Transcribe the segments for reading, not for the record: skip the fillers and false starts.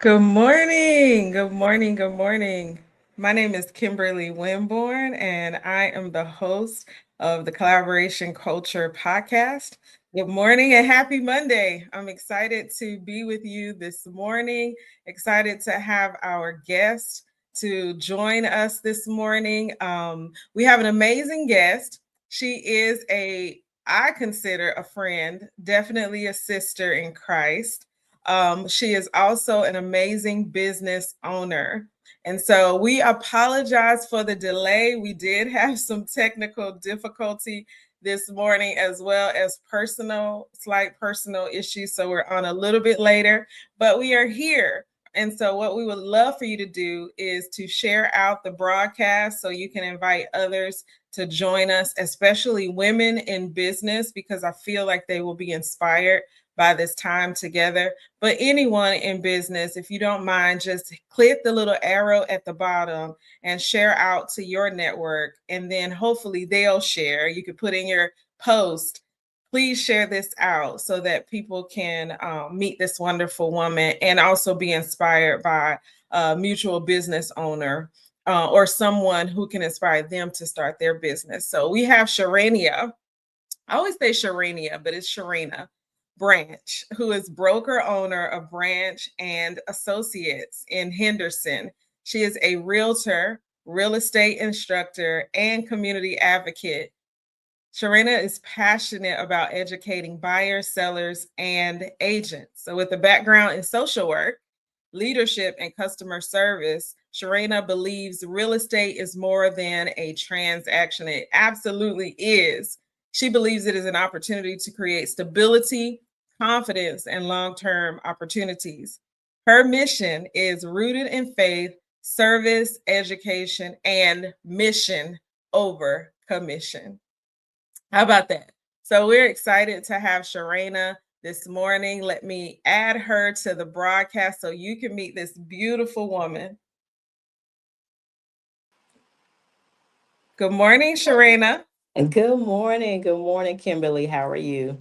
Good morning. Good morning. Good morning. My name is Kimberly Winborne, and I am the host of the Collaboration Culture podcast. Good morning and happy Monday. I'm excited to be with you this morning, excited to have our guest to join us this morning. We have an amazing guest. She is I consider a friend, definitely a sister in Christ. She is also an amazing business owner. And so we apologize for the delay. We did have some technical difficulty this morning, as well as slight personal issues. So we're on a little bit later, but we are here. And so, what we would love for you to do is to share out the broadcast so you can invite others to join us, especially women in business, because I feel like they will be inspired by this time together. But anyone in business, if you don't mind, just click the little arrow at the bottom and share out to your network. And then hopefully they'll share. You could put in your post, please share this out so that people can meet this wonderful woman and also be inspired by a mutual business owner or someone who can inspire them to start their business. So we have Sherenia. I always say Sherenia, but it's Sherenia Branche, who is broker owner of Branche and Associates in Henderson. She is a realtor, real estate instructor, and community advocate. Sherenia is passionate about educating buyers, sellers, and agents. So, with a background in social work, leadership, and customer service, Sherenia believes real estate is more than a transaction. It absolutely is. She believes it is an opportunity to create stability, confidence, and long term opportunities. Her mission is rooted in faith, service, education, and mission over commission. How about that? So we're excited to have Sherenia this morning. Let me add her to the broadcast so you can meet this beautiful woman. Good morning, Sherenia. Good morning. Good morning, Kimberly. How are you?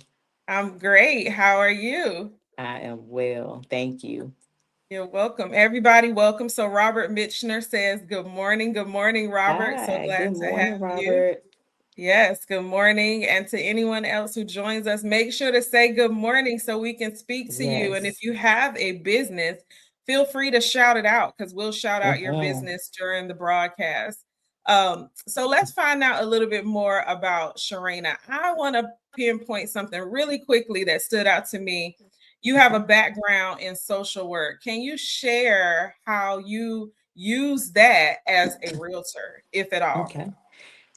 I'm great. How are you? I am well. Thank you. You're welcome. Everybody, welcome. So Robert Mitchner says, good morning. Good morning, Robert. So Hi. glad Good to have morning, you. Robert. Yes, good morning. And to anyone else who joins us, make sure to say good morning so we can speak to you. And if Yes. you have a business, feel free to shout it out because we'll shout out your hmm business during the broadcast. So let's find out a little bit more about Sherenia. I want to pinpoint something really quickly that stood out to me. You have a Okay. background in social work. Can you share how you use that as a realtor, if at all? Okay.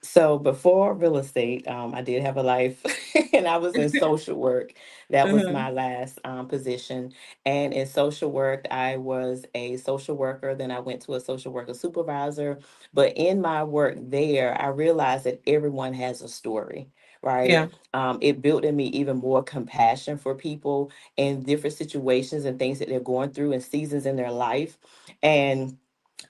So before real estate, I did have a life and I was in social work. That was Mhm. my last position. And in social work, I was a social worker. Then I went to a social worker supervisor. But in my work there, I realized that everyone has a story, right? Yeah. It built in me even more compassion for people in different situations and things that they're going through and seasons in their life. And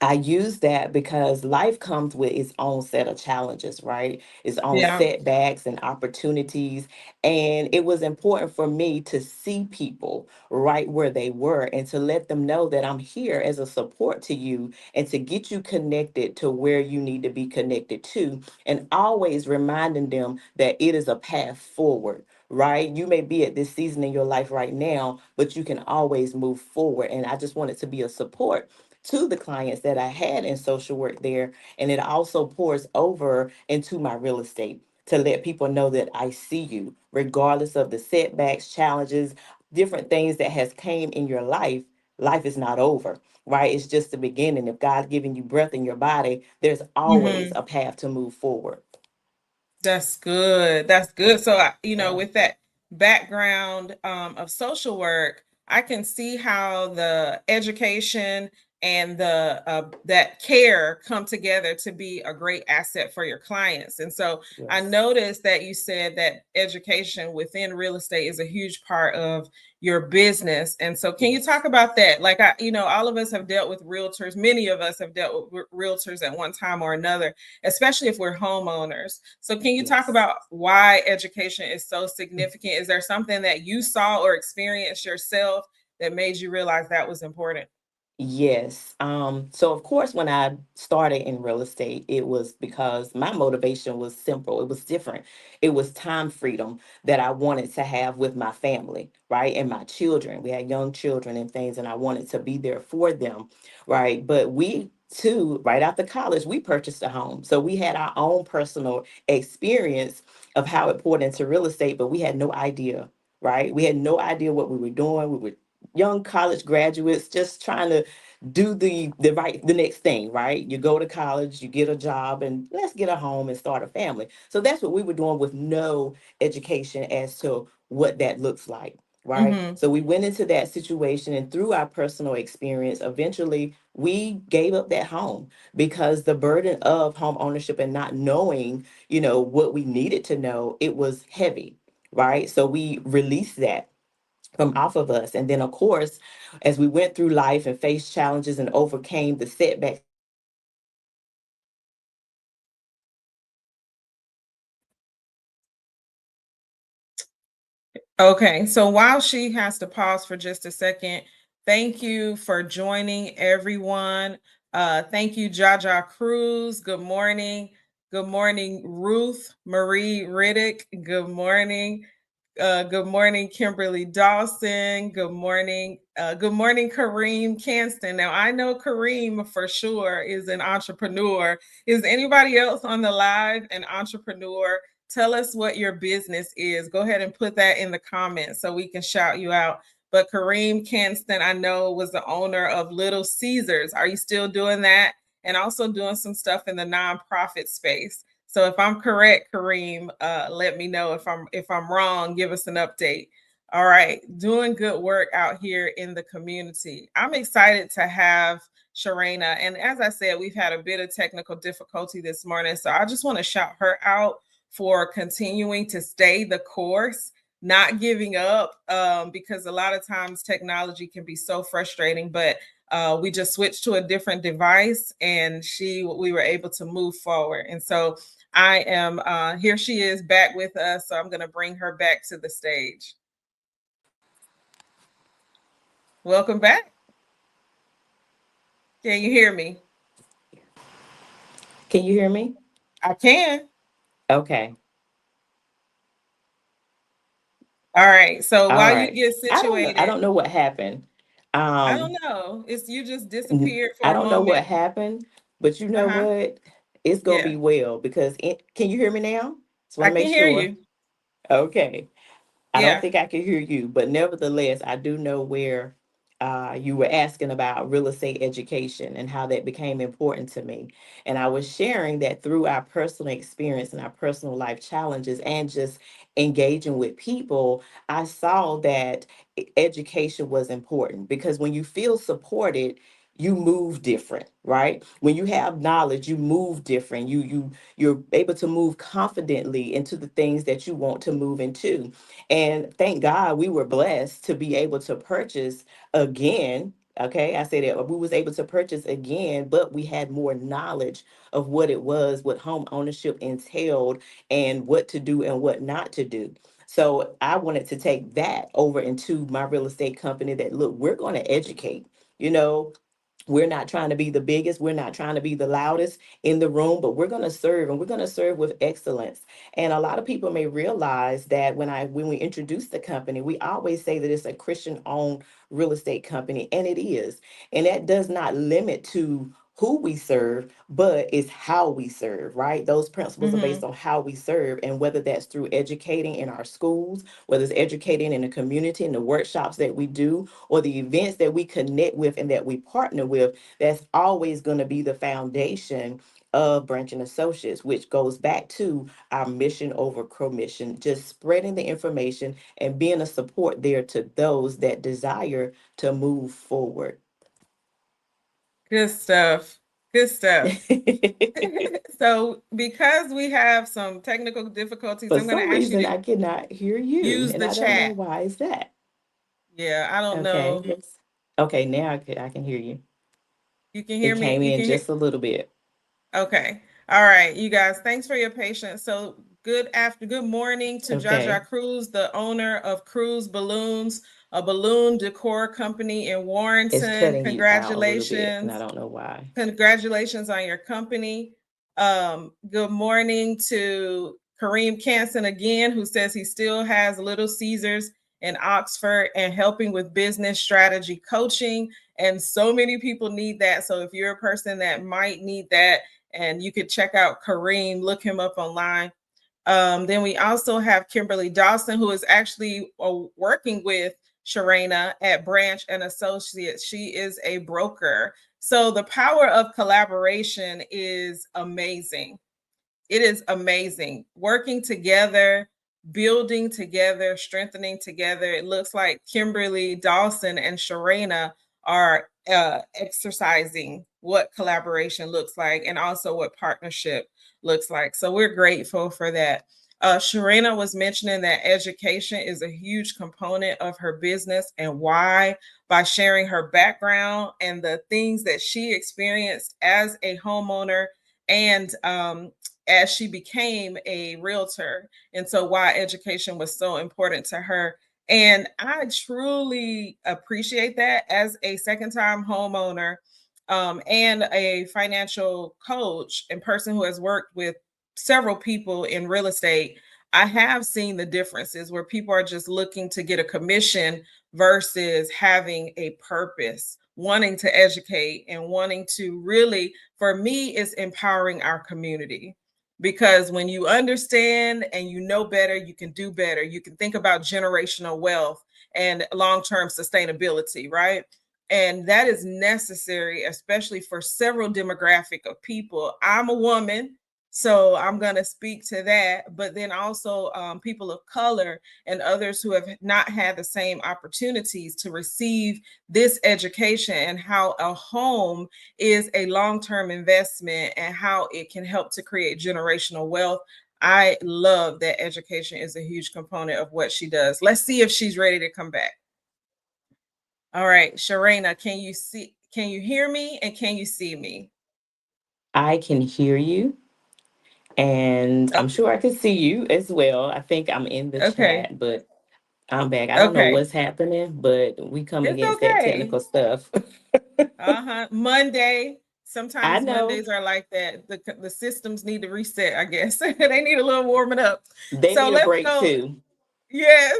I use that because life comes with its own set of challenges, right? Its own Yeah. setbacks and opportunities. And it was important for me to see people right where they were and to let them know that I'm here as a support to you and to get you connected to where you need to be connected to. And always reminding them that it is a path forward. Right? You may be at this season in your life right now, but you can always move forward. And I just wanted to be a support to the clients that I had in social work there. And it also pours over into my real estate to let people know that I see you, regardless of the setbacks, challenges, different things that has came in your life. Life is not over, right? It's just the beginning. If God's giving you breath in your body, there's always Mhm. a path to move forward. That's good. That's good. So, Yeah. with that background of social work, I can see how the education and the that care come together to be a great asset for your clients. And so, I Yes. noticed that you said that education within real estate is a huge part of your business. And so, can you Yes. talk about that? Like, all of us have dealt with realtors. Many of us have dealt with realtors at one time or another, especially if we're homeowners. So, can you talk Yes. about why education is so significant? Is there something that you saw or experienced yourself that made you realize that was important? Yes. So of course, when I started in real estate, it was because my motivation was simple. It was different. It was time freedom that I wanted to have with my family, right? And my children. We had young children and things, and I wanted to be there for them, right? But we too, right after college, we purchased a home. So we had our own personal experience of how it poured into real estate, but we had no idea, right? We had no idea what we were doing. We were young college graduates just trying to do the next thing, right? You go to college, you get a job, and let's get a home and start a family. So that's what we were doing with no education as to what that looks like, right? Mm-hmm. So we went into that situation, and through our personal experience, eventually we gave up that home because the burden of home ownership and not knowing, what we needed to know, it was heavy, right? So we released that from off of us. And then, of course, as we went through life and faced challenges and overcame the setbacks that we had, we also learned how to manage those setbacks and move forward. Okay, so while she has to pause for just a second, thank you for joining everyone. Thank you, Jaja Cruz. Good morning. Good morning, Ruth Marie Riddick. Good morning. Good morning, Kimberly Dawson. Good morning. Good morning, Kareem Canston. Now, I know Kareem for sure is an entrepreneur. Is anybody else on the live an entrepreneur? Tell us what your business is. Go ahead and put that in the comments so we can shout you out. But Kareem Canston, I know, was the owner of Little Caesars. Are you still doing that? And also doing some stuff in the nonprofit space. So if I'm correct, Kareem, let me know. If I'm wrong, give us an update. All right, doing good work out here in the community. I'm excited to have Sherena. And as I said, we've had a bit of technical difficulty this morning. So I just want to shout her out for continuing to stay the course, not giving up, because a lot of times technology can be so frustrating. But we just switched to a different device, and we were able to move forward. And so I am here. She is back with us, so I'm going to bring her back to the stage. Welcome back. Can you hear me? Can you hear me? I can. Okay. All right. So All while you right. get I don't know. I situated, don't know what happened. I don't Um, know. It's you just disappeared I for a don't know what moment. happened, but you Uh know huh. what? It's gonna Yeah, be well because can you hear me now? Just want I to can make hear sure. you. Okay. I don't Yeah. think I can hear you, but nevertheless, I do know where you were asking about real estate education and how that became important to me. And I was sharing that through our personal experience and our personal life challenges and just engaging with people, I saw that education was important because when you feel supported, you move different, right? When you have knowledge, you move different. You're able to move confidently into the things that you want to move into. And thank God we were blessed to be able to purchase again. Okay, I said that we was able to purchase again, but we had more knowledge of what it was, what home ownership entailed, and what to do and what not to do. So I wanted to take that over into my real estate company that look, we're going to educate. You know, we're not trying to be the biggest, we're not trying to be the loudest in the room, but we're going to serve and we're going to serve with excellence. And a lot of people may realize that when we introduce the company, we always say that it's a Christian owned real estate company, and it is. And that does not limit to who we serve, but it's how we serve, right? Those principles are based Mm-hmm. on how we serve, and whether that's through educating in our schools, whether it's educating in the community, in the workshops that we do, or the events that we connect with and that we partner with, that's always going to be the foundation of Branche and Associates, which goes back to our mission over commission, just spreading the information and being a support there to those that desire to move forward. Good stuff. Good stuff. So, because we have some technical difficulties, For I'm going to some ask you reason, to I cannot hear you, use and the I don't know chat. why is that. Yeah, I don't Okay, know. let's. Okay, now I can hear you. You can It hear me? came You in can hear? just a little bit. Okay. All right, you guys, thanks for your patience. So good morning to Jaja Okay. Cruz, the owner of Cruz Balloons. a balloon decor company in It's Warrenton. cutting you out a little bit, and I Congratulations. don't know why. Congratulations on your company. Good morning to Kareem Canson again, who says he still has Little Caesars in Oxford and helping with business strategy coaching. And so many people need that. So if you're a person that might need that, and you could check out Kareem, look him up online. Then we also have Kimberly Dawson, who is actually working with Sherenia at Branche and Associates. She is a broker. So the power of collaboration is amazing. It is amazing. Working together, building together, strengthening together. It looks like Kimberly Dawson and Sherenia are exercising what collaboration looks like and also what partnership looks like. So we're grateful for that. Sherena was mentioning that education is a huge component of her business, and why? By sharing her background and the things that she experienced as a homeowner and as she became a realtor. And so, why education was so important to her. And I truly appreciate that as a second time homeowner and a financial coach and person who has worked with several people in real estate. I have seen the differences where people are just looking to get a commission versus having a purpose, wanting to educate and wanting to really, for me, is empowering our community. Because when you understand and you know better, you can do better. You can think about generational wealth and long term sustainability, right? And that is necessary, especially for several demographic of people. I'm a woman, so I'm going to speak to that. But then also people of color and others who have not had the same opportunities to receive this education, and how a home is a long-term investment and how it can help to create generational wealth. I love that education is a huge component of what she does. Let's see if she's ready to come back. All right, Sherena, can you hear me and can you see me? I can hear you, and Oh, I'm sure I can see you as well. I think I'm in the okay. chat, but I'm back. I don't know Okay. what's happening, but we come It's against that okay. technical stuff. Uh-huh. Monday. I Sometimes know Mondays are like that. The systems need to reset, I guess. They need a little warming up. they So need a let's break go. too. Yes.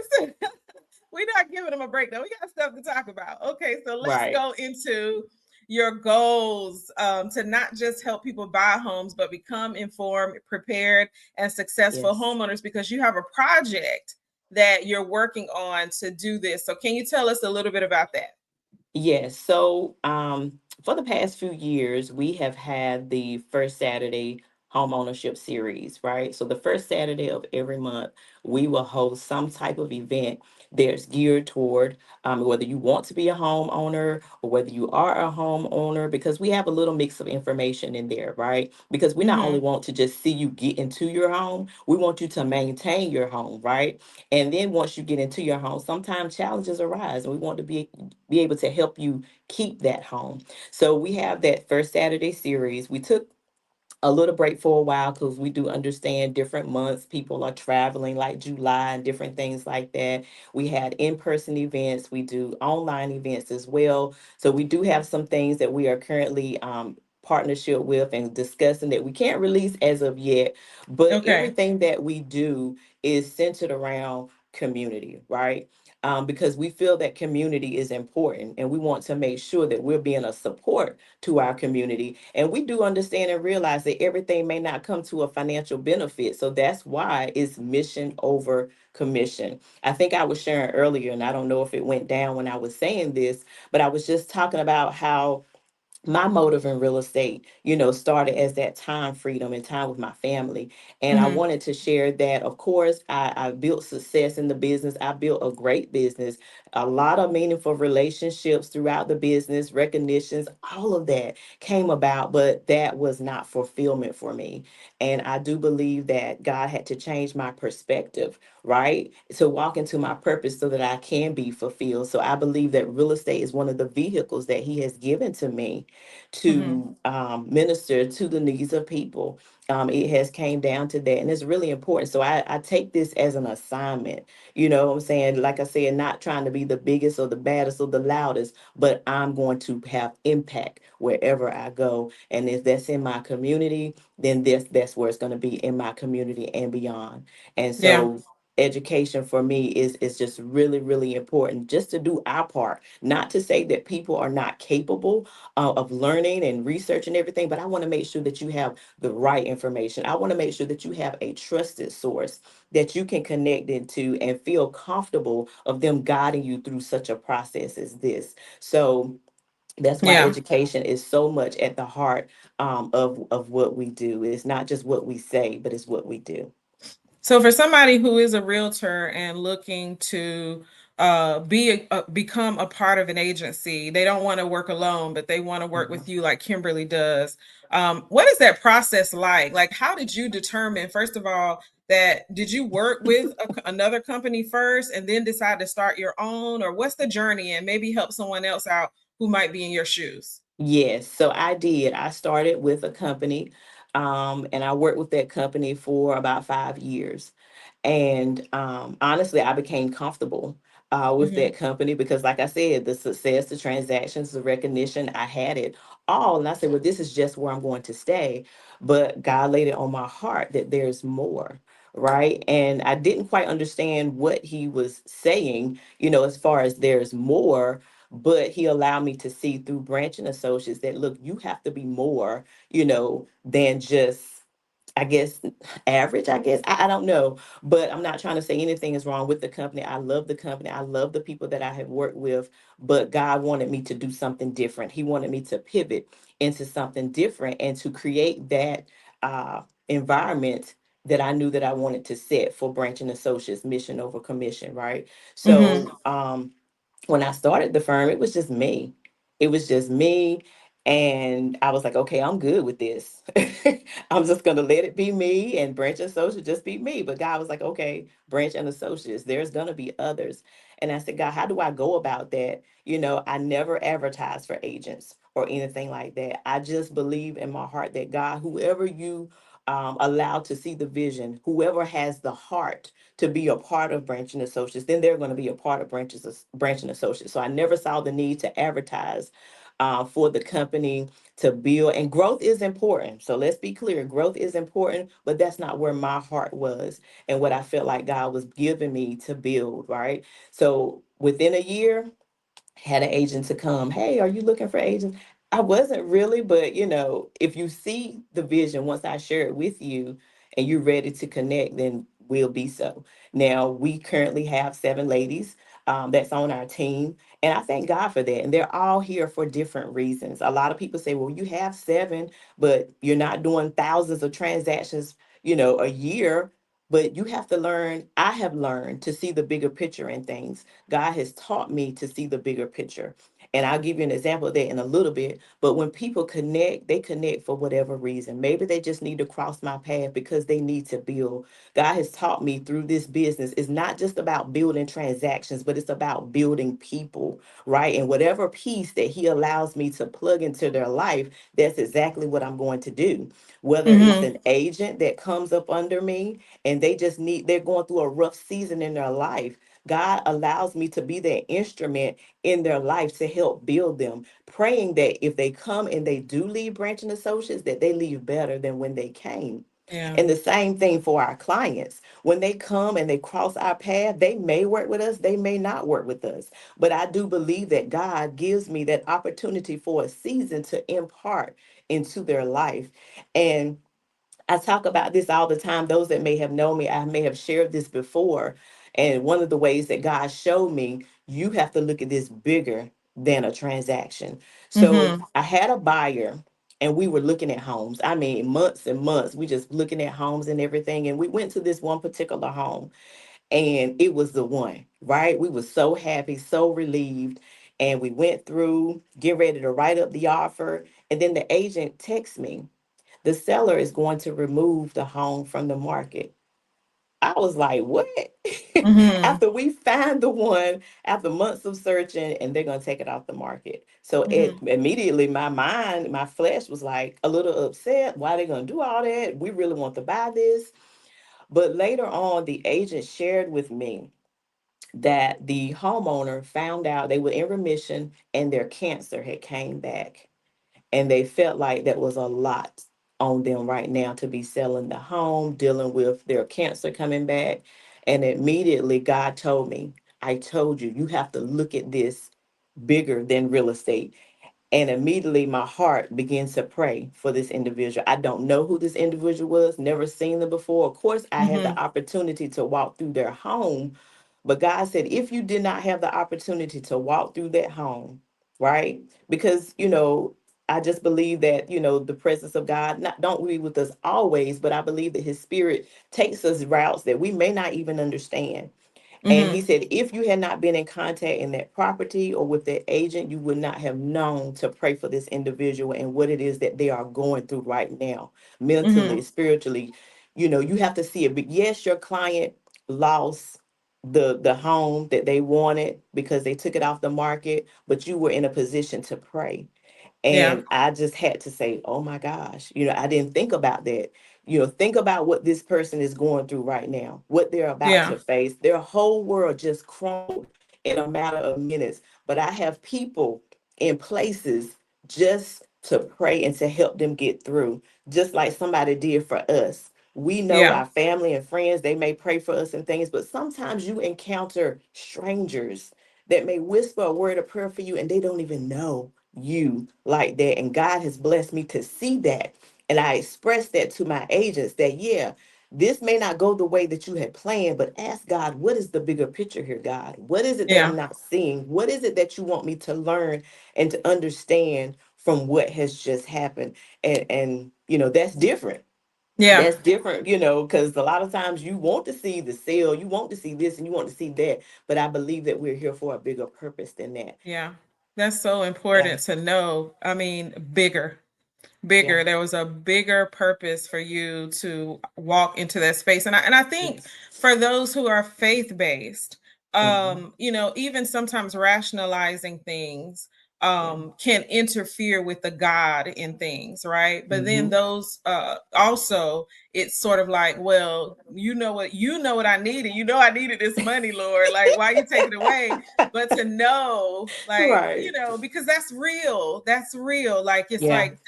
We're not giving them a break though. We got stuff to talk about. Okay, so let's Right. go into your goals to not just help people buy homes, but become informed, prepared, and successful Yes. homeowners, because you have a project that you're working on to do this. So, can you tell us a little bit about that? Yes. So, for the past few years, we have had the first Saturday home ownership series, right? So, the first Saturday of every month, we will host some type of event that's geared toward whether you want to be a homeowner or whether you are a homeowner, because we have a little mix of information in there, right? Because we not only Mm-hmm. want to just see you get into your home, we want you to maintain your home, right? And then once you get into your home, sometimes challenges arise, and we want to be able to help you keep that home. So we have that first Saturday series. We took a little break for a while because we do understand different months people are traveling, like July and different things like that. We had in-person events, we do online events as well. So we do have some things that we are currently partnership with and discussing that we can't release as of yet, but Okay. everything that we do is centered around community, right? Because we feel that community is important and we want to make sure that we're being a support to our community. And we do understand and realize that everything may not come to a financial benefit. So that's why it's mission over commission. I think I was sharing earlier, and I don't know if it went down when I was saying this, but I was just talking about how my motive in real estate, started as that time freedom and time with my family. And I Mm-hmm. wanted to share that, of course, I built success in the business. I built a great business, a lot of meaningful relationships throughout the business, recognitions, all of that came about, but that was not fulfillment for me. And I do believe that God had to change my perspective, right? To walk into my purpose so that I can be fulfilled. So I believe that real estate is one of the vehicles that He has given to me Mhm. to minister to the needs of people. It has came down to that, and it's really important. So I take this as an assignment. You know what I'm saying? Like I said, not trying to be the biggest or the baddest or the loudest, but I'm going to have impact wherever I go. And if that's in my community, then that's where it's going to be, in my community and beyond. And Yeah. so education for me is just really, really important, just to do our part. Not to say that people are not capable of learning and research and everything, but I want to make sure that you have the right information. I want to make sure that you have a trusted source that you can connect into and feel comfortable of them guiding you through such a process as this. So that's why Yeah. education is so much at the heart of what we do. It's not just what we say, but it's what we do. So for somebody who is a realtor and looking to become a part of an agency, they don't want to work alone, but they want to work Mhm. with you like Kimberly does. What is that process like? Like, how did you determine, first of all, that did you work with another company first and then decide to start your own, or what's the journey, and maybe help someone else out who might be in your shoes? Yes, so I did. I started with a company, and I worked with that company for about 5 years. And honestly, I became comfortable with Mm-hmm. that company because, like I said, the success, the transactions, the recognition, I had it all. And I said, well, this is just where I'm going to stay. But God laid it on my heart that there's more. Right. And I didn't quite understand what he was saying, as far as there's more, but he allowed me to see through Branch and Associates that, look, you have to be more, than just, I guess, average, I guess. I don't know. But I'm not trying to say anything is wrong with the company. I love the company. I love the people that I have worked with. But God wanted me to do something different. He wanted me to pivot into something different and to create that environment that I knew that I wanted to set for Branch and Associates, mission over commission, right? Mm-hmm. So when I started the firm, it was just me. It was just me. And I was like, okay, I'm good with this. I'm just going to let it be me, and Branch and Associates just be me. But God was like, okay, Branch and Associates, there's going to be others. And I said, God, how do I go about that? I never advertise for agents or anything like that. I just believe in my heart that, God, whoever you allow to see the vision, whoever has the heart to be a part of Branch and Associates, then they're going to be a part of Branch and Associates. So I never saw the need to advertise for the company to build. And growth is important. So let's be clear, growth is important, but that's not where my heart was and what I felt like God was giving me to build, right? So within a year, had an agent to come, hey, are you looking for agents? I wasn't really, but if you see the vision, once I share it with you and you're ready to connect, then we'll be so. Now, we currently have 7 ladies that's on our team, and I thank God for that. And they're all here for different reasons. A lot of people say, well, you have 7, but you're not doing thousands of transactions, a year. But you have to learn, I have learned to see the bigger picture in things. God has taught me to see the bigger picture. And I'll give you an example of that in a little bit. But when people connect, they connect for whatever reason. Maybe they just need to cross my path because they need to build. God has taught me through this business, it's not just about building transactions, but it's about building people, right? And whatever piece that He allows me to plug into their life, that's exactly what I'm going to do. Whether it's Mm-hmm. an agent that comes up under me and they're going through a rough season in their life, God allows me to be that instrument in their life to help build them, praying that if they come and they do leave Branch and Associates, that they leave better than when they came. Yeah. And the same thing for our clients. When they come and they cross our path, they may work with us, they may not work with us. But I do believe that God gives me that opportunity for a season to impart into their life. And I talk about this all the time. Those that may have known me, I may have shared this before. And one of the ways that God showed me, you have to look at this bigger than a transaction. So Mm-hmm. I had a buyer and we were looking at homes. I mean, months and months, we just looking at homes and everything. And we went to this one particular home and it was the one, right? We were so happy, so relieved. And we went through, get ready to write up the offer. And then the agent texts me, the seller is going to remove the home from the market. I was like, what? Mhm. After we find the one, after months of searching, and they're going to take it off the market. So it Mhm. immediately, my mind, my flesh was like a little upset. Why are they going to do all that? We really want to buy this. But later on, the agent shared with me that the homeowner found out they were in remission and their cancer had came back, and they felt like that was a lot on them right now to be selling the home, dealing with their cancer coming back. And immediately God told me, I told you, you have to look at this bigger than real estate. And immediately my heart begins to pray for this individual. I don't know who this individual was, never seen them before. Of course, I had the Mhm. opportunity to walk through their home, but God said, if you did not have the opportunity to walk through that home, right? Because, I just believe that, the presence of God not don't be with us always, but I believe that his spirit takes us routes that we may not even understand. And he Mhm. said, if you had not been in contact in that property or with that agent, you would not have known to pray for this individual and what it is that they are going through right now, mentally, Mhm. spiritually. You have to see it. But yes, your client lost the home that they wanted because they took it off the market, but you were in a position to pray. Yeah. And I just had to say, oh my gosh, I didn't think about that. Think about what this person is going through right now, what they're about Yeah. to face. Their whole world just crumbled in a matter of minutes. But I have people in places just to pray and to help them get through, just like somebody did for us. We know Yeah. our family and friends, they may pray for us and things, but sometimes you encounter strangers that may whisper a word of prayer for you and they don't even know you like that. And God has blessed me to see that. And I expressed that to my agents that, yeah, this may not go the way that you had planned, but ask God, what is the bigger picture here, God? What is it that I'm Yeah. not seeing? What is it that you want me to learn and to understand from what has just happened? And that's different. Yeah. That's different, because a lot of times you want to see the sale, you want to see this, and you want to see that. But I believe that we're here for a bigger purpose than that. Yeah. That's so Yeah, important to know. I mean, bigger. yeah, Bigger. There was a bigger purpose for you to walk into that space. And I think yes. for those who are faith-based, Hmm. even sometimes rationalizing things Yeah. can interfere with the God in things, right? But then Hmm. those also it's sort of like, well, you know what I needed. You know I needed this money, Lord. Like, why you take it away? But to know, like, Right. because that's real. That's real. Like, it's Yeah. like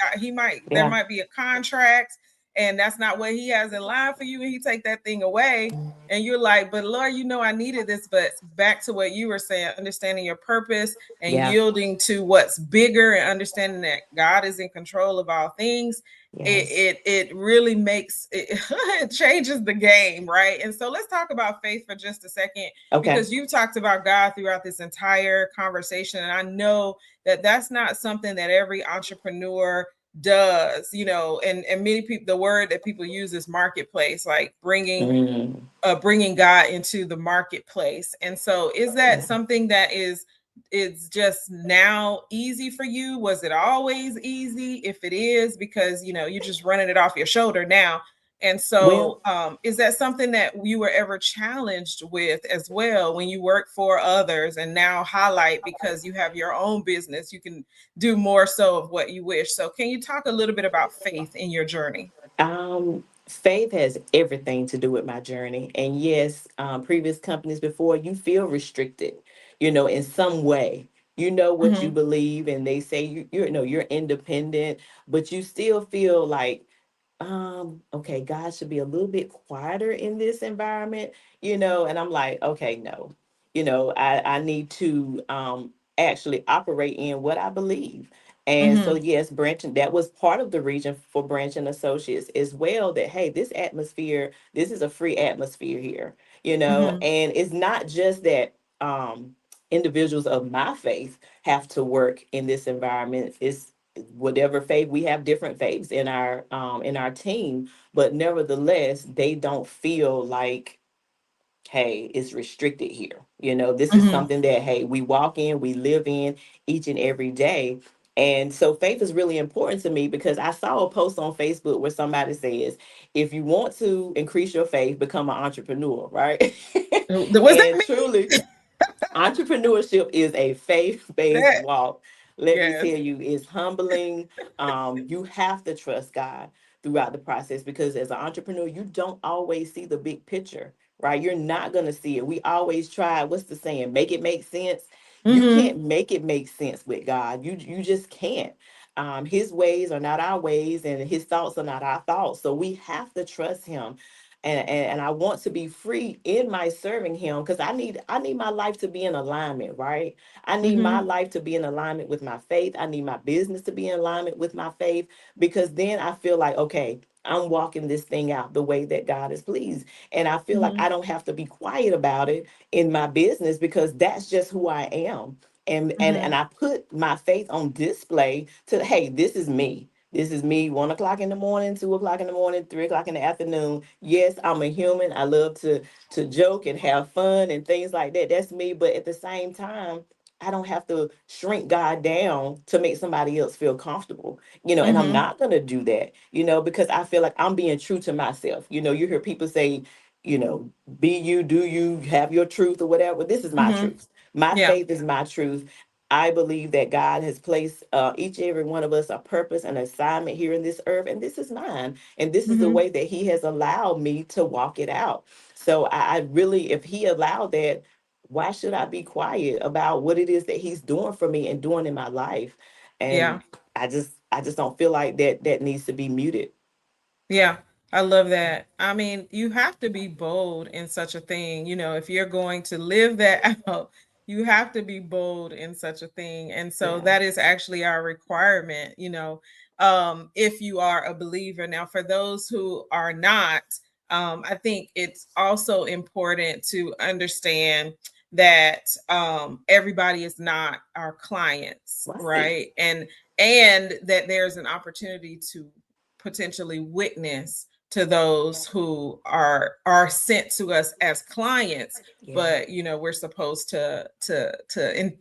there Yeah. might be a contract and that's not what he has in line for you. And he take that thing away. And you're like, but Lord, I needed this. But back to what you were saying, understanding your purpose and Yeah. yielding to what's bigger and understanding that God is in control of all things. Yes. It really makes it, it changes the game, right? And so let's talk about faith for just a second, Okay. because you talked about God throughout this entire conversation, and I know that that's not something that every entrepreneur does, and many people, the word that people use is marketplace, like Mm. bringing God into the marketplace. And so is that Yeah. something that is it's just now easy for you? Was it always easy? If it is, because you're just running it off your shoulder now. And Well, so is that something that you were ever challenged with as well when you work for others and now highlight because you have your own business, you can do more so of what you wish. So can you talk a little bit about faith in your journey? faith has everything to do with my journey. And yes, previous companies before, you feel restricted, in some way. You know what you Mm-hmm. believe, and they say you're independent, but you still feel like, okay, God should be a little bit quieter in this environment, and I'm like, okay, no, I need to actually operate in what I believe. And so, Mm-hmm. yes, Branch, that was part of the reason for Branch and Associates as well, that, hey, this atmosphere, this is a free atmosphere here, Mm-hmm. and it's not just that individuals of my faith have to work in this environment. It's whatever faith we have, different faiths in our team, but nevertheless they don't feel like, hey, it's restricted here. This is Mm-hmm. something that, hey, we walk in, we live in each and every day. And so faith is really important to me because I saw a post on Facebook where somebody says, if you want to increase your faith, become an entrepreneur, right? Was that And truly, me? entrepreneurship is a faith-based That walk. Let me yes. tell you, it's humbling. You have to trust God throughout the process because as an entrepreneur, you don't always see the big picture, right? You're not going to see it. We always try, what's the saying? Make it make sense. You Mm-hmm. can't make it make sense with God. You just can't. His ways are not our ways, and his thoughts are not our thoughts. So we have to trust him. And I want to be free in my serving him because I need my life to be in alignment, right? I need my Mm-hmm. life to be in alignment with my faith. I need my business to be in alignment with my faith because then I feel like, okay, I'm walking this thing out the way that God is pleased. And I feel like Mm-hmm. I don't have to be quiet about it in my business because that's just who I am. And Mm-hmm. I put my faith on display to, hey, this is me. This is me, 1 o'clock in the morning, 2 o'clock in the morning, 3 o'clock in the afternoon. Yes, I'm a human. I love to joke and have fun and things like that. That's me. But at the same time, I don't have to shrink God down to make somebody else feel comfortable, and I'm Mm-hmm. not going to do that, because I feel like I'm being true to myself. You hear people say, you know, be you, do you, have your truth or whatever. This is my Mm-hmm. truth. My Yeah. faith is my truth. I believe that God has placed each and every one of us a purpose and assignment here in this earth, and this is mine. And this is the Mm-hmm. way that He has allowed me to walk it out. So I really, if He allowed that, why should I be quiet about what it is that He's doing for me and doing in my life? Yeah. And I just don't feel like that needs to be muted. Yeah, I love that. I mean, you have to be bold in such a thing. If you're going to live that out, you have to be bold in such a thing. And so Yeah, that is actually our requirement, if you are a believer. Now, for those who are not, I think it's also important to understand that everybody is not our clients, right. right? And that there's an opportunity to potentially witness to those who are sent to us as clients, Yeah, but we're supposed to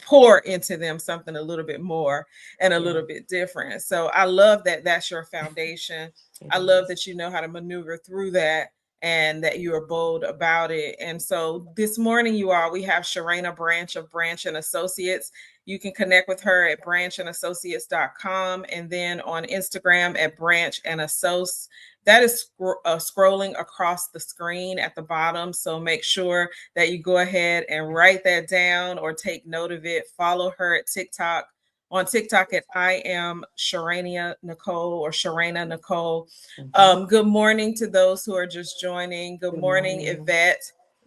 pour into them something a little bit more and a yeah, little bit different. So I love that that's your foundation. it I love is. that you know how to maneuver through that and that you are bold about it. And so this morning, you all, we have Sherenia Branche of Branche and Associates. You can connect with her at brancheandassociates.com and then on Instagram at Branche and Associates. That is scrolling across the screen at the bottom. So make sure that you go ahead and write that down or take note of it. Follow her at TikTok. On TikTok at I am Sherenia Nicole or Sherena Nicole. Mhm. Good morning to those who are just joining. Good Good morning, morning. Yvette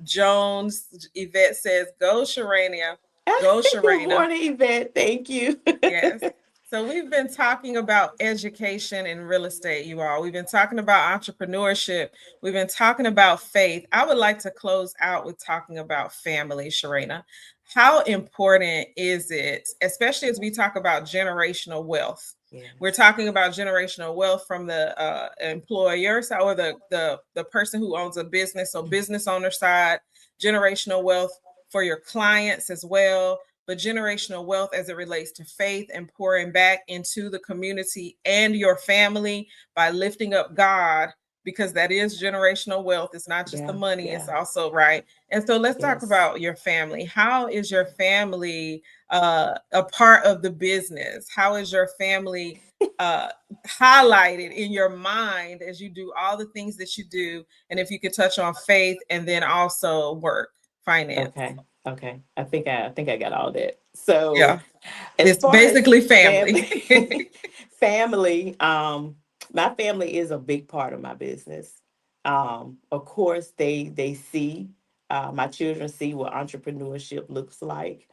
Jones. Yvette says, "Go Sherenia, go Good Sherena." morning, Yvette. Thank you. Yes. So we've been talking about education and real estate, you all. We've been talking about entrepreneurship. We've been talking about faith. I would like to close out with talking about family, Sharena. How important is it, especially as we talk about generational wealth? We're Yes. talking about generational wealth from the employer side or the person who owns a business, so business owner side, generational wealth for your clients as well, but generational wealth as it relates to faith and pouring back into the community and your family by lifting up God, because that is generational wealth. It's not just the Yeah. money, it's Yeah. also right. And so let's talk Yes. about your family. How is your family a part of the business? How is your family uh, highlighted in your mind as you do all the things that you do? And if you could touch on faith and then also work, finance. Okay. Okay. I think I got all that. So Yeah. as It's far as basically family. family, family, my family is a big part of my business. Of course, they see, my children see what entrepreneurship looks like.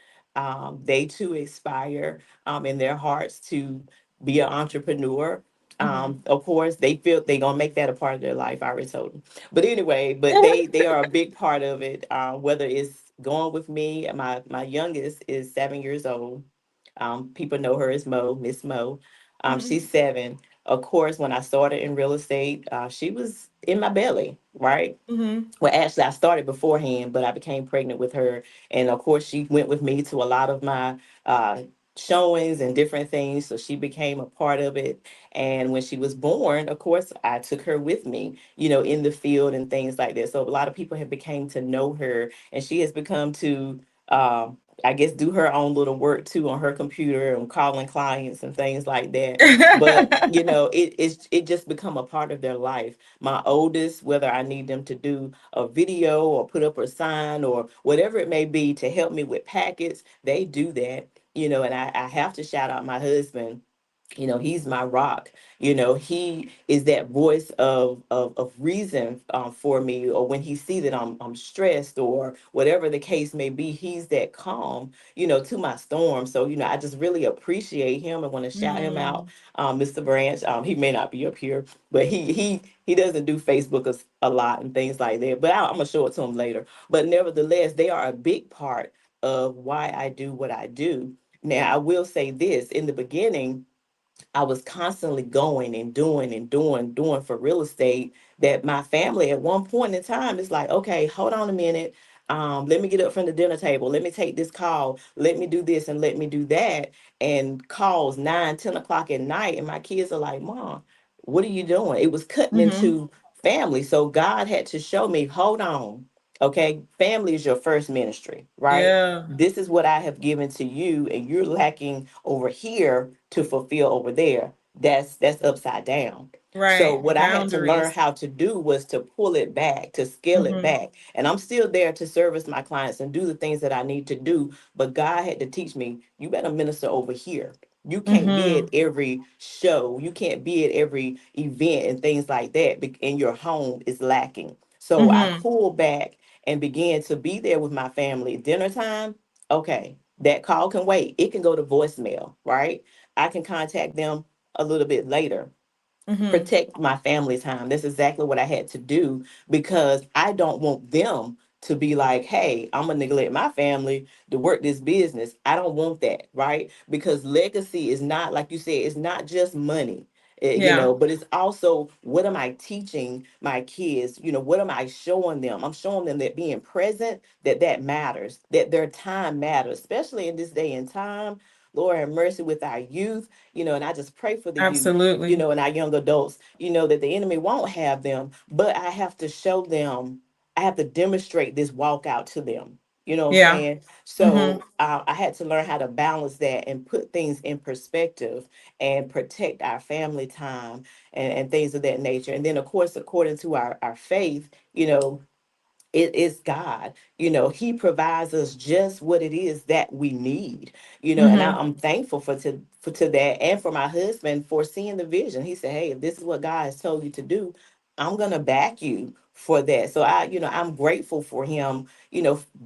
They too aspire, in their hearts to be an entrepreneur. Mhm. Of course, they feel they gonna make that a part of their life. I already told them. But anyway, but they are a big part of it. Whether it's going with me, my youngest is 7 years old. People know her as Mo, Miss Mo. Mhm. She's 7. Of course, when I started in real estate, she was in my belly, right? Mhm. Well, actually, I started beforehand, but I became pregnant with her, and of course, she went with me to a lot of my showings and different things. So she became a part of it. And when she was born, of course, I took her with me, in the field and things like that. So a lot of people have became to know her, and she has become to, I guess, do her own little work too on her computer and calling clients and things like that. But it just become a part of their life. My oldest, whether I need them to do a video or put up a sign or whatever it may be to help me with packets, they do that. And I have to shout out my husband. He's my rock. He is that voice of reason, for me, or when he see that I'm stressed or whatever the case may be, he's that calm, to my storm. So I just really appreciate him and want to shout him out. Mm, Mr. Branch, he may not be up here, but he doesn't do Facebook a lot and things like that, but I'm gonna show it to him later. But nevertheless, they are a big part of why I do what I do. Now, I will say this: in the beginning, I was constantly going and doing and doing for real estate, that my family at one point in time is like, okay, hold on a minute. Let me get up from the dinner table. Let me take this call. Let me do this and let me do that. And calls 9, 10 o'clock at night. And my kids are like, Mom, what are you doing? It was cutting mm-hmm. into family. So God had to show me, hold on. Okay, family is your first ministry, right? Yeah, This is what I have given to you, and you're lacking over here to fulfill over there. That's upside down. So right. what I had to learn Boundaries. how to do was to pull it back, to scale it Mm-hmm. back. And I'm still there to service my clients and do the things that I need to do. But God had to teach me, you better minister over here. You can't be at Mm-hmm. every show. You can't be at every event and things like that. And your home is lacking. So I Mm-hmm. pulled back and began to be there with my family. Dinner time, okay, that call can wait. It can go to voicemail, right? I can contact them a little bit later. Mm-hmm. Protect my family time. That's exactly what I had to do, because I don't want them to be like, hey, I'm gonna neglect my family to work this business. I don't want that, right? Because legacy is not, like you said, it's not just money. Yeah, But it's also, what am I teaching my kids? What am I showing them? I'm showing them that being present, that matters, that their time matters, especially in this day and time. Lord have mercy with our youth, and I just pray for the youth, absolutely. and our young adults, that the enemy won't have them, but I have to show them, I have to demonstrate this walk out to them. You know what I'm Yeah. saying? Mm-hmm. So I had to learn how to balance that and put things in perspective and protect our family time and things of that nature. And then, of course, according to our faith, it is God. He provides us just what it is that we need. And Mm-hmm. I'm thankful for that, and for my husband for seeing the vision. He said, "Hey, if this is what God has told you to do, I'm gonna back you for that." So I'm grateful for him,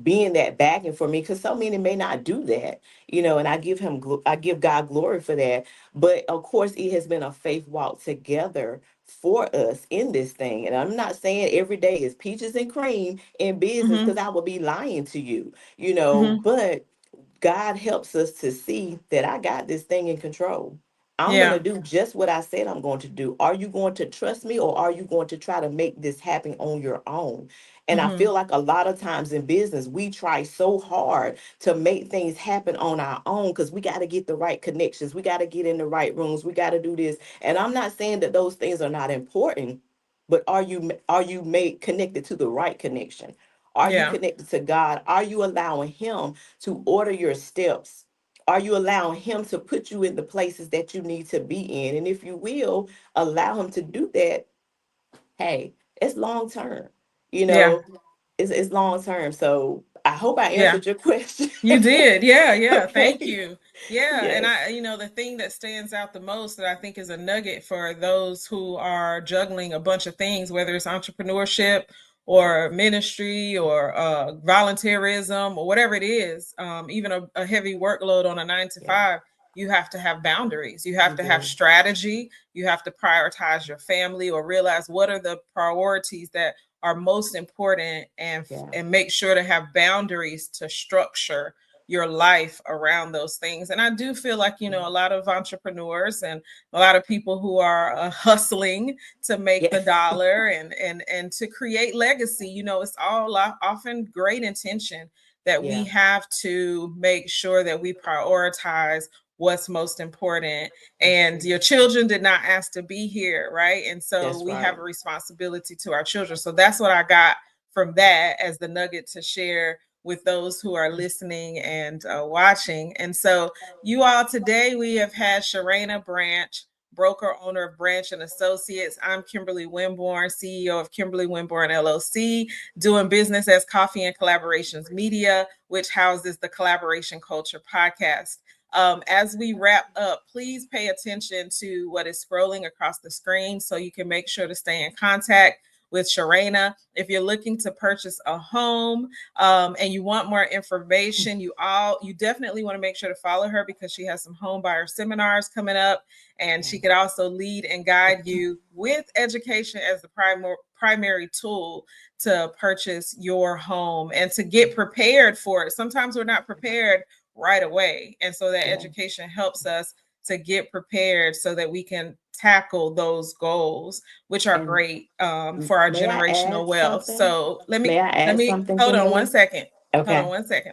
being that backing for me, because so many may not do that. And I give God glory for that. But of course, it has been a faith walk together for us in this thing. And I'm not saying every day is peaches and cream in business, Mm-hmm. because I would be lying to you, Mm-hmm. but God helps us to see that I got this thing in control. I'm going to Yeah. do just what I said I'm going to do. Are you going to trust me, or are you going to try to make this happen on your own? And I Mm-hmm. feel like a lot of times in business, we try so hard to make things happen on our own, because we got to get the right connections. We got to get in the right rooms. We got to do this. And I'm not saying that those things are not important, but are you made connected to the right connection? Are you Yeah. connected to God? Are you allowing him to order your steps? Are you allowing him to put you in the places that you need to be in? And if you will allow him to do that, hey, it's long term. You Yeah. know, it's long term. So I hope I Yeah. answered your question. You did. Yeah, yeah. Thank Okay. you. Yeah, and Yes. the thing that stands out the most that I think is a nugget for those who are juggling a bunch of things, whether it's entrepreneurship or ministry or volunteerism or whatever it is, even a heavy workload on a nine to Yeah, five, you have to have boundaries. You have you to have do. strategy. You have to prioritize your family or realize what are the priorities that are most important, Yeah. and make sure to have boundaries to structure your life around those things. And I do feel like, a lot of entrepreneurs and a lot of people who are hustling to make Yeah. the dollar and to create legacy, it's all often great intention, that we Yeah. have to make sure that we prioritize what's most important. That's And true. your children did not ask to be here, right? And so That's we have right. a responsibility to our children. So that's what I got from that as the nugget to share with those who are listening and watching. And so, you all, today we have had Sherenia Branche, broker owner of Branche and Associates. I'm Kimberly Winborne, CEO of Kimberly Winborne LLC, doing business as Coffee and Collaborations Media, which houses the Collaboration Culture podcast. As we wrap up, please pay attention to what is scrolling across the screen so you can make sure to stay in contact with Sherenia. If you're looking to purchase a home and you want more information, you definitely want to make sure to follow her because she has some home buyer seminars coming up, and she could also lead and guide you with education as the primary tool to purchase your home and to get prepared for it. Sometimes we're not prepared right away, and so that education helps us to get prepared so that we can tackle those goals, which are And great for our may I generational add wealth. something? So let May me I let add me something, hold on one Kimberly? second. Hold on Okay. one second.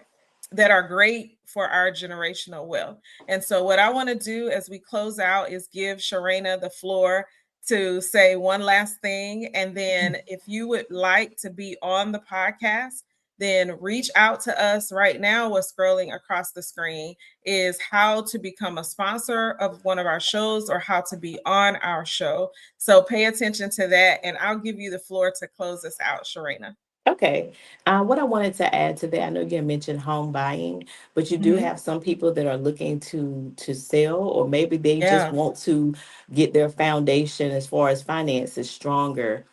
That are great for our generational wealth. And so what I want to do as we close out is give Sherenia the floor to say one last thing. And then if you would like to be on the podcast, then reach out to us right now. What's scrolling across the screen is how to become a sponsor of one of our shows or how to be on our show. So pay attention to that, and I'll give you the floor to close us out, Sherenia. Okay. What I wanted to add to that, I know you mentioned home buying, but you do Mm-hmm. have some people that are looking to sell, or maybe they just Yeah. want to get their foundation as far as finances stronger.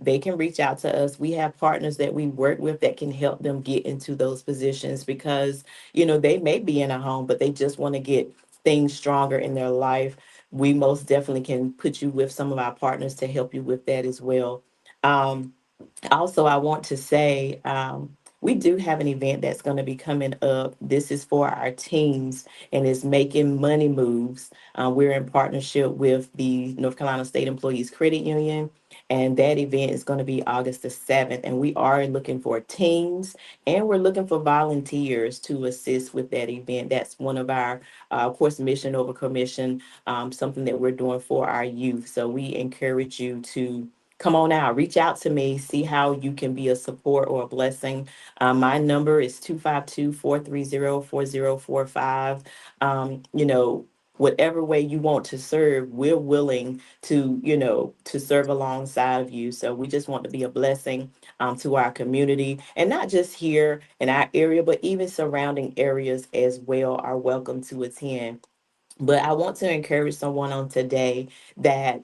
They can reach out to us. We have partners that we work with that can help them get into those positions because, they may be in a home, but they just want to get things stronger in their life. We most definitely can put you with some of our partners to help you with that as well. Um, Also, I want to say we do have an event that's going to be coming up. This is for our teams and it's making money moves. We're in partnership with the North Carolina State Employees Credit Union, and that event is going to be August the 7th. And we are looking for teams and we're looking for volunteers to assist with that event. That's one of our, of course, mission over commission, something that we're doing for our youth. So we encourage you to come on out, reach out to me, see how you can be a support or a blessing. My number is 252-430-4045. Whatever way you want to serve, we're willing to serve alongside of you. So we just want to be a blessing to our community, and not just here in our area, but even surrounding areas as well are welcome to attend. But I want to encourage someone on today that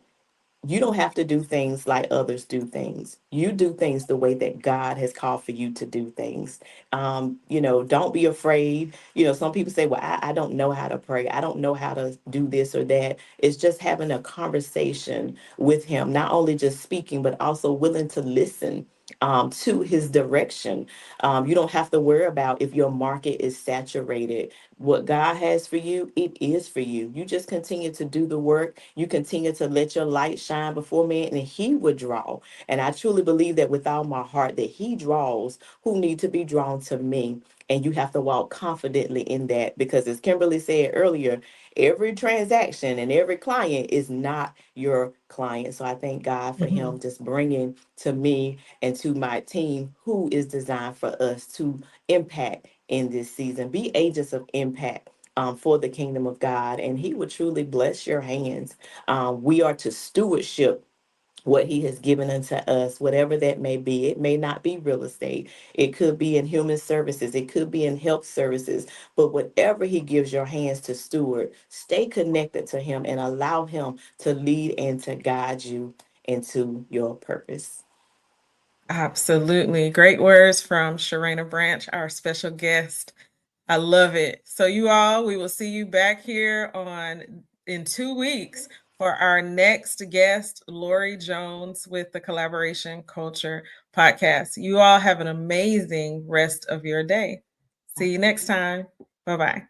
you don't have to do things like others do things. You do things the way that God has called for you to do things. Don't be afraid. Some people say, well, I don't know how to pray. I don't know how to do this or that. It's just having a conversation with Him, not only just speaking, but also willing to listen to His direction. You don't have to worry about if your market is saturated. What God has for you, it is for you. You just continue to do the work. You continue to let your light shine before men, and He would draw. And I truly believe that with all my heart that He draws who need to be drawn to me. And you have to walk confidently in that because, as Kimberly said earlier, every transaction and every client is not your client. So I thank God for Mm-hmm. Him just bringing to me and to my team who is designed for us to impact in this season. Be agents of impact for the kingdom of God, and He will truly bless your hands. We are to stewardship what He has given unto us, whatever that may be. It may not be real estate, it could be in human services, it could be in health services, but whatever He gives your hands to steward, stay connected to Him and allow Him to lead and to guide you into your purpose. Absolutely. Great words from Sherenia Branche, our special guest. I love it. So you all, we will see you back here on in 2 weeks for our next guest, Lori Jones with the Collaboration Culture podcast. You all have an amazing rest of your day. See you next time. Bye-bye.